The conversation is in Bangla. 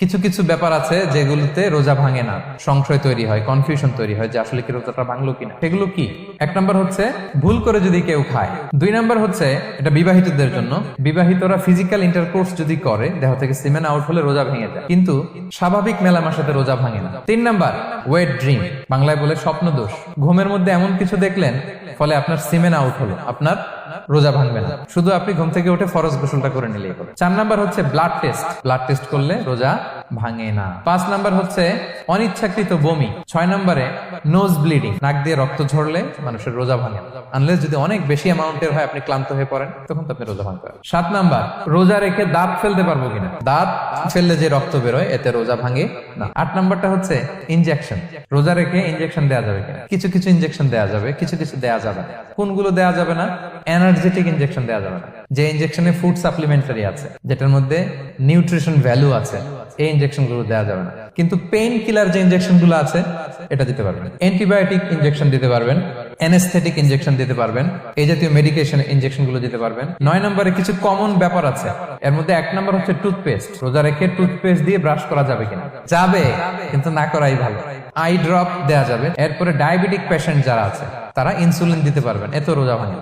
কিছু কিছু ব্যাপার আছে যেগুলোতে রোজা ভাঙে না, সংশয় তৈরি হয়, কনফিউশন তৈরি হয় যে আসলে কি রোজাটা ভাঙলো কিনা। সেগুলো কি? এক নম্বর হচ্ছে ভুল করে যদি কেউ খায়। দুই নম্বর হচ্ছে এটা বিবাহিতদের জন্য, বিবাহিতরা ফিজিক্যাল ইন্টারকোর্স যদি করে দেহ থেকে সিমেন আউট হলে রোজা ভেঙে যায়, কিন্তু স্বাভাবিক মেলামেশাতে রোজা ভাঙে না। তিন নম্বর ওয়েট ড্রিম, বাংলায় বলে স্বপ্ন দোষ। ঘুমের মধ্যে এমন কিছু দেখলেন ফলে আপনার সিমেন আউট হলো, আপনার রোজা ভাঙবে না, শুধু আপনি ঘুম থেকে উঠে ফরজ গোসলটা করে নিলেই হলো। চার নাম্বার হচ্ছে ব্লাড টেস্ট, ব্লাড টেস্ট করলে রোজা ভাঙে না। পাঁচ নাম্বার হচ্ছে অনিচ্ছাকৃত বমি। ছয় নম্বরে নোজ ব্লিডিং, নাক দিয়ে রক্ত ঝরলে মানুষের রোজা ভাঙে না, আনলেস যদি অনেক বেশি অ্যামাউন্টের হয়, আপনি ক্লান্ত হয়ে পড়েন, তখন তো আপনি রোজা ভাঙতে পারেন। সাত নাম্বার রোজা রেখে দাঁত ফেলতে পারবো কিনা, দাঁত ফেললে যে রক্ত বেরোয় এতে রোজা ভাঙে না। আট নাম্বারটা হচ্ছে ইনজেকশন, রোজা রেখে ইনজেকশন দেওয়া যাবে কিনা। কিছু কিছু ইনজেকশন দেওয়া যাবে, কিছু কিছু দেওয়া যাবে না। কোনগুলো দেওয়া যাবে না? এনার্জেটিক ইনজেকশন দেওয়া যাবে না, যে ইনজেকশনে ফুড সাপ্লিমেন্টারি আছে, যেটার মধ্যে নিউট্রিশন ভ্যালু আছে, এই ইনজেকশন গুলো দেওয়া যাবে না। কিন্তু পেইন কিলার যে ইনজেকশন গুলো আছে এটা দিতে পারবেন, অ্যান্টিবায়োটিক ইনজেকশন দিতে পারবেন, অ্যানেস্থেটিক ইনজেকশন দিতে পারবেন, এই জাতীয় মেডিকেশন ইনজেকশন গুলো দিতে পারবেন। নয় নম্বরে কিছু কমন ব্যাপার আছে, এর মধ্যে এক নম্বর হচ্ছে টুথপেস্ট। রোজা রেখে টুথপেস্ট দিয়ে ব্রাশ করা যাবে কিনা? যাবে, কিন্তু না করাই ভালো। আই ড্রপ দেওয়া যাবে। এরপরে ডায়াবেটিক পেশেন্ট যারা আছে তারা ইনসুলিন দিতে পারবেন, এত রোজা ভাঙে।